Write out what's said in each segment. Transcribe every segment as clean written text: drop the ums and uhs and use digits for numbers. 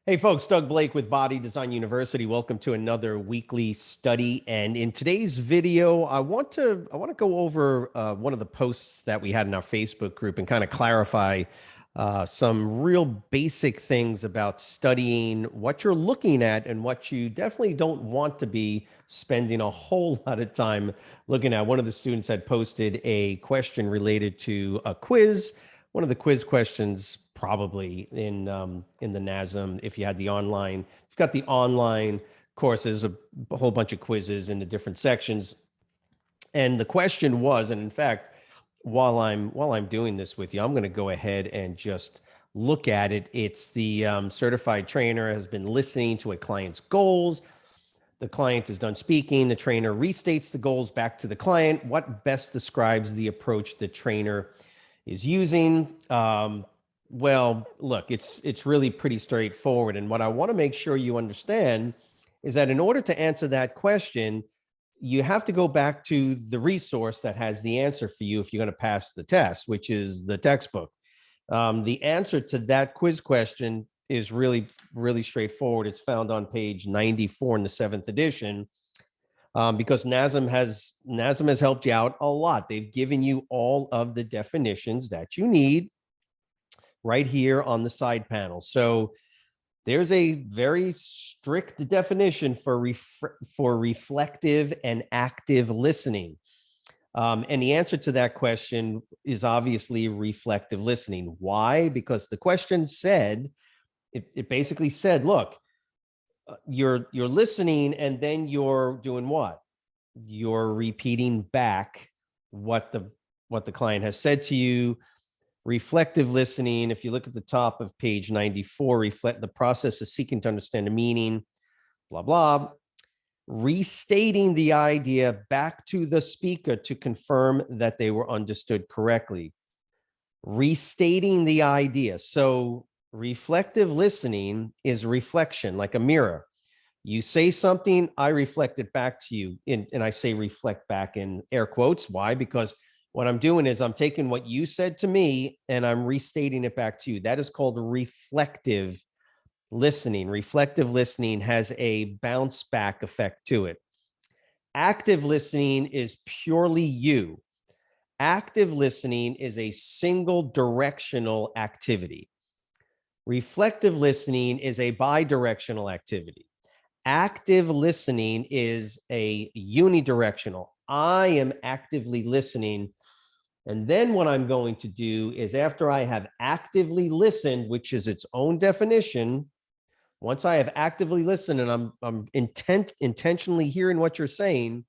Hey folks, Doug Blake with Body Design University. Welcome to another weekly study. And in today's video, I want to go over one of the posts that we had in our Facebook group and kind of clarify some real basic things about studying, what you're looking at, and what you definitely don't want to be spending a whole lot of time looking at. One of the students had posted a question related to a quiz. One of the quiz questions probably in the NASM, if you had the online, you've got the online courses, a whole bunch of quizzes in the different sections. And the question was, and in fact, while I'm doing this with you, I'm going to go ahead and just look at it. It's the certified trainer has been listening to a client's goals. The client is done speaking. The trainer restates the goals back to the client. What best describes the approach the trainer is using? Well, look, it's really pretty straightforward. And what I want to make sure you understand is that in order to answer that question, you have to go back to the resource that has the answer for you if you're going to pass the test, which is the textbook. The answer to that quiz question is really, really straightforward. It's found on page 94 in the 7th edition. Because NASM has helped you out a lot. They've given you all of the definitions that you need right here on the side panel. So there's a very strict definition for reflective and active listening. And the answer to that question is obviously reflective listening. Why? Because the question said, it basically said, look, you're listening and then you're doing what? You're repeating back what the client has said to you. Reflective listening, if you look at the top of page 94, reflect the process of seeking to understand the meaning, blah, blah. Restating the idea back to the speaker to confirm that they were understood correctly. Restating the idea. So reflective listening is reflection, like a mirror. You say something, I reflect it back to you. And I say reflect back in air quotes. Why? Because what I'm doing is I'm taking what you said to me and I'm restating it back to you. That is called reflective listening. Reflective listening has a bounce back effect to it. Active listening is purely you. Active listening is a single directional activity. Reflective listening is a bidirectional activity. Active listening is a unidirectional. I am actively listening. And then what I'm going to do is after I have actively listened, which is its own definition, once I have actively listened and I'm intentionally hearing what you're saying,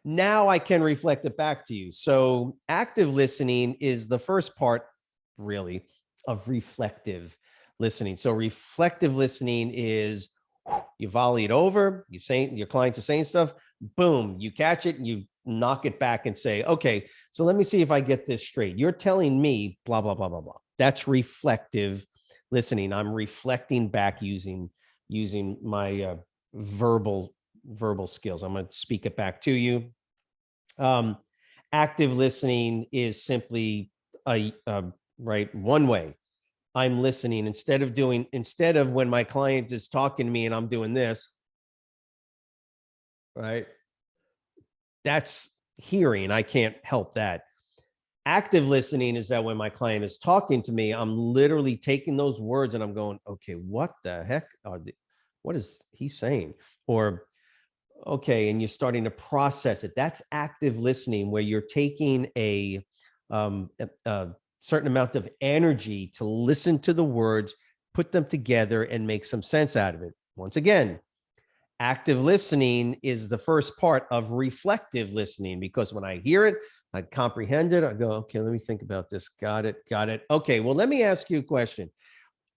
now I can reflect it back to you. So active listening is the first part, really, of reflective listening. So reflective listening is you volley it over, you say your clients are saying stuff, boom, you catch it and you knock it back and say, okay, so let me see if I get this straight. You're telling me blah, blah, blah, blah, blah. That's reflective listening. I'm reflecting back using my verbal skills. I'm going to speak it back to you. Active listening is simply right one way. I'm listening instead of when my client is talking to me and I'm doing this, right? That's hearing. I can't help that. Active listening is that when my client is talking to me, I'm literally taking those words and I'm going, okay, what the heck what is he saying? Or, okay, and you're starting to process it. That's active listening, where you're taking a certain amount of energy to listen to the words, put them together, and make some sense out of it. Once again, active listening is the first part of reflective listening, because when I hear it, I comprehend it. I go, okay, let me think about this. Got it. Okay, well, let me ask you a question.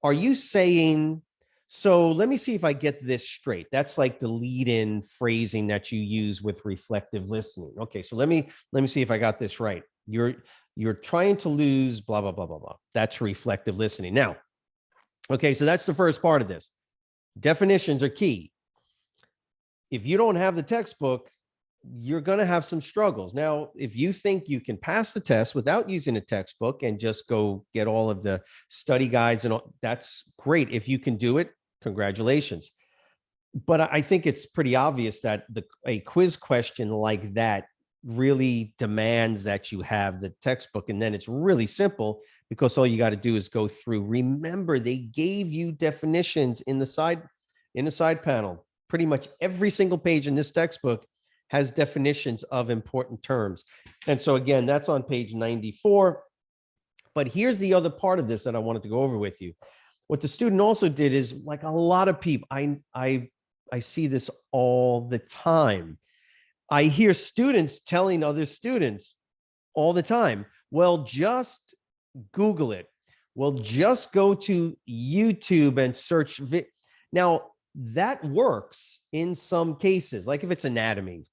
Are you saying, so let me see if I get this straight. That's like the lead-in phrasing that you use with reflective listening. Okay, so let me see if I got this right. You're trying to lose blah, blah, blah, blah, blah. That's reflective listening. Now, okay, so that's the first part of this. Definitions are key. If you don't have the textbook, you're going to have some struggles. Now, if you think you can pass the test without using a textbook and just go get all of the study guides and all, that's great. If you can do it, congratulations. But I think it's pretty obvious that a quiz question like that really demands that you have the textbook. And then it's really simple because all you got to do is go through. Remember, they gave you definitions in the side panel. Pretty much every single page in this textbook has definitions of important terms. And so again, that's on page 94. But here's the other part of this that I wanted to go over with you. What the student also did is, like a lot of people, I see this all the time. I hear students telling other students all the time, well, just Google it. Well, just go to YouTube and search. Now, that works in some cases, like if it's anatomy.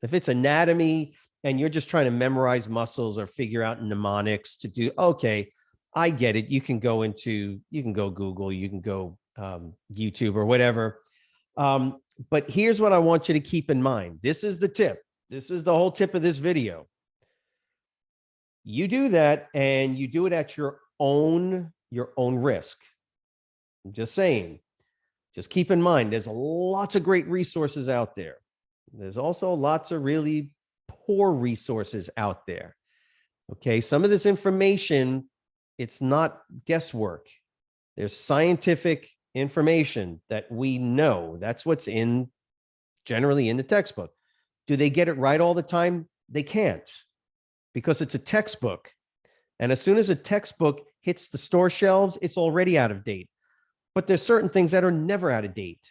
If it's anatomy and you're just trying to memorize muscles or figure out mnemonics to do, okay, I get it. You can go Google, you can go YouTube or whatever. But here's what I want you to keep in mind. This is the tip. This is the whole tip of this video. You do that and you do it at your own risk. I'm just saying, just keep in mind, there's lots of great resources out there. There's also lots of really poor resources out there. Okay. Some of this information, it's not guesswork. There's scientific information that we know. That's what's generally in the textbook. Do they get it right all the time? They can't, because it's a textbook. And as soon as a textbook hits the store shelves, it's already out of date. But there's certain things that are never out of date.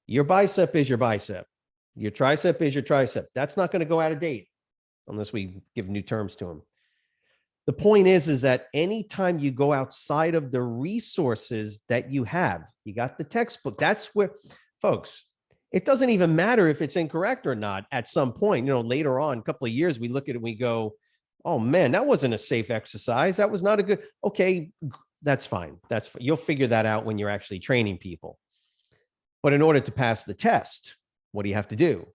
Your bicep is your bicep. Your tricep is your tricep. That's not going to go out of date unless we give new terms to them. The point is that anytime you go outside of the resources that you have, you got the textbook. That's where, folks, it doesn't even matter if it's incorrect or not. At some point, later on, a couple of years, we look at it and we go, oh man, that wasn't a safe exercise. That was not a good, okay, that's fine. You'll figure that out when you're actually training people. But in order to pass the test, what do you have to do?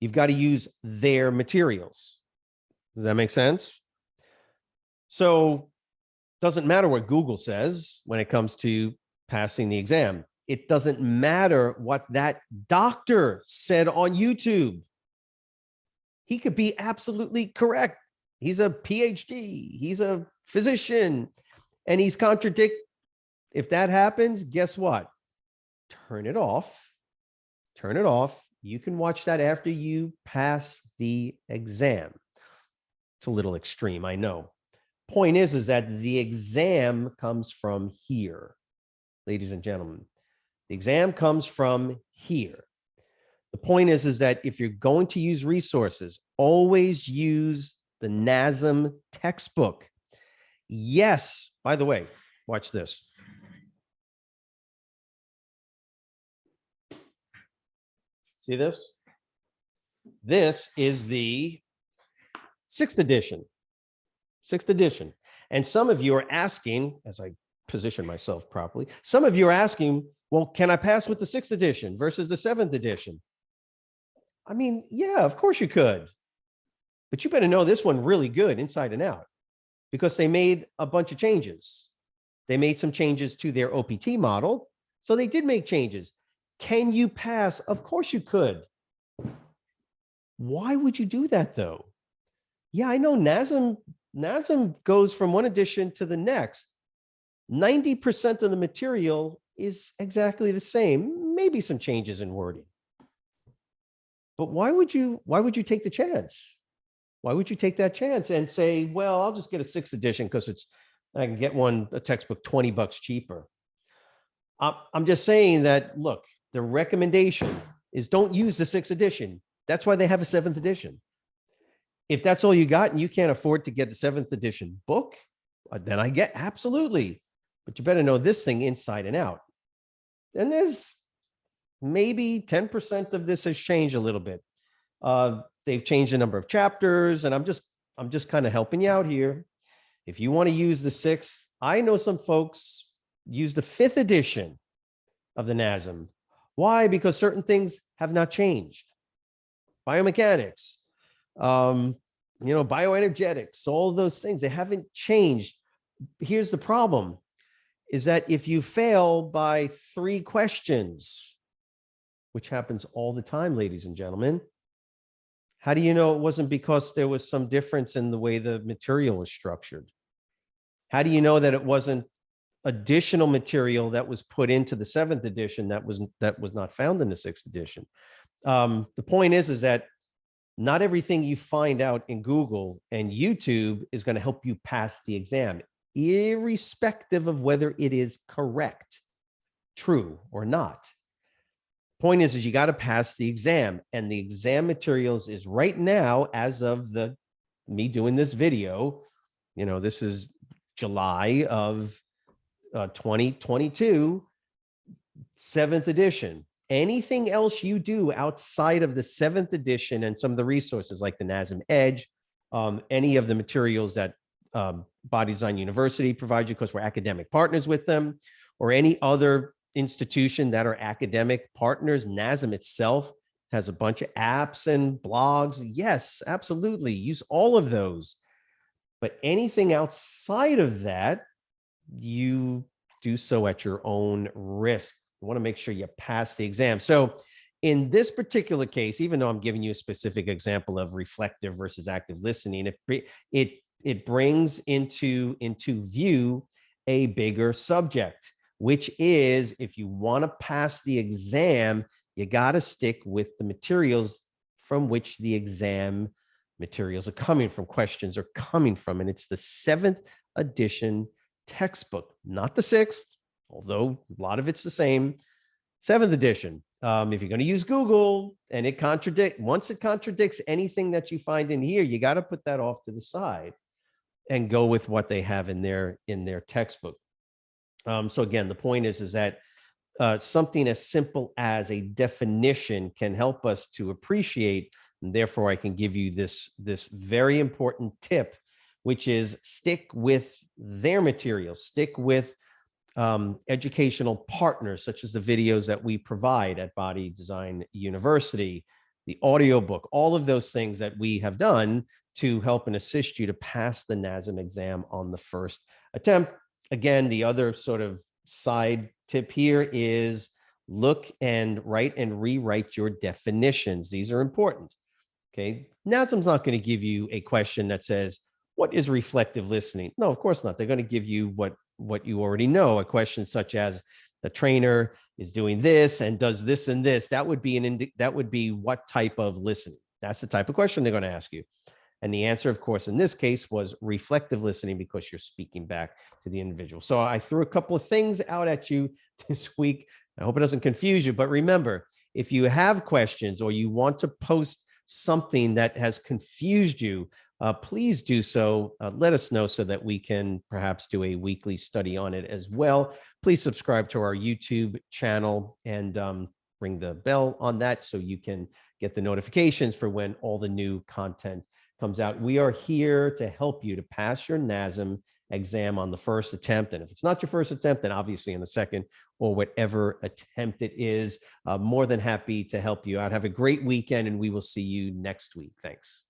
You've got to use their materials. Does that make sense? So doesn't matter what Google says when it comes to passing the exam. It doesn't matter what that doctor said on YouTube. He could be absolutely correct. He's a PhD. He's a physician, and he's contradict. If that happens, guess what? Turn it off. Turn it off. You can watch that after you pass the exam. It's a little extreme, I know. Point is that the exam comes from here, ladies and gentlemen. The exam comes from here. The point is that if you're going to use resources, always use the NASM textbook. Yes, by the way, watch this. See this? This is the 6th edition. 6th edition. And some of you are asking, as I position myself properly, some of you are asking, well, can I pass with the 6th edition versus the 7th edition? I mean, yeah, of course you could. But you better know this one really good inside and out, because they made a bunch of changes. They made some changes to their OPT model. So they did make changes. Can you pass? Of course you could. Why would you do that though? Yeah, I know NASM goes from one edition to the next. 90% of the material is exactly the same, maybe some changes in wording. But why would you take the chance? Why would you take that chance and say, well, I'll just get a 6th edition because I can get a textbook $20 cheaper. I'm just saying that, look, the recommendation is don't use the 6th edition. That's why they have a 7th edition. If that's all you got and you can't afford to get the 7th edition book, then I get absolutely. But you better know this thing inside and out. And there's maybe 10% of this has changed a little bit. They've changed the number of chapters, and I'm just kind of helping you out here. If you want to use the 6th, I know some folks use the 5th edition of the NASM. Why? Because certain things have not changed. Biomechanics, bioenergetics, all of those things, they haven't changed. Here's the problem. is that if you fail by 3 questions, which happens all the time, ladies and gentlemen, how do you know it wasn't because there was some difference in the way the material was structured? How do you know that it wasn't additional material that was put into the 7th edition that was not found in the 6th edition? The point is that not everything you find out in Google and YouTube is going to help you pass the exam, irrespective of whether it is correct, true, or not. Point is you got to pass the exam, and the exam materials is right now, as of me doing this video, this is July of 2022, 7th edition. Anything else you do outside of the 7th edition and some of the resources like the NASM Edge, any of the materials that Body Design University provides you because we're academic partners with them, or any other institution that are academic partners, NASM itself has a bunch of apps and blogs. Yes, absolutely. Use all of those. But anything outside of that, you do so at your own risk. You want to make sure you pass the exam. So in this particular case, even though I'm giving you a specific example of reflective versus active listening, it brings into view a bigger subject, which is if you want to pass the exam, you got to stick with the materials from which the exam materials are coming from, questions are coming from. And it's the 7th edition textbook, not the 6th, although a lot of it's the same. 7th edition. If you're going to use Google and once it contradicts anything that you find in here, you got to put that off to the side and go with what they have in their textbook. So again, the point is that something as simple as a definition can help us to appreciate, and therefore I can give you this very important tip, which is stick with their materials, stick with educational partners, such as the videos that we provide at Body Design University, the audiobook, all of those things that we have done to help and assist you to pass the NASM exam on the first attempt. Again, the other sort of side tip here is look and write and rewrite your definitions. These are important. Okay. NASM's not going to give you a question that says, what is reflective listening? No, of course not. They're going to give you what you already know. A question such as the trainer is doing this and does this and this. That would be what type of listening? That's the type of question they're going to ask you. And the answer, of course, in this case was reflective listening, because you're speaking back to the individual. So I threw a couple of things out at you this week. I hope it doesn't confuse you, but remember, if you have questions or you want to post something that has confused you, please do so. Let us know so that we can perhaps do a weekly study on it as well. Please subscribe to our YouTube channel and ring the bell on that so you can get the notifications for when all the new content comes out. We are here to help you to pass your NASM exam on the first attempt. And if it's not your first attempt, then obviously in the second or whatever attempt it is. More than happy to help you out. Have a great weekend, and we will see you next week. Thanks.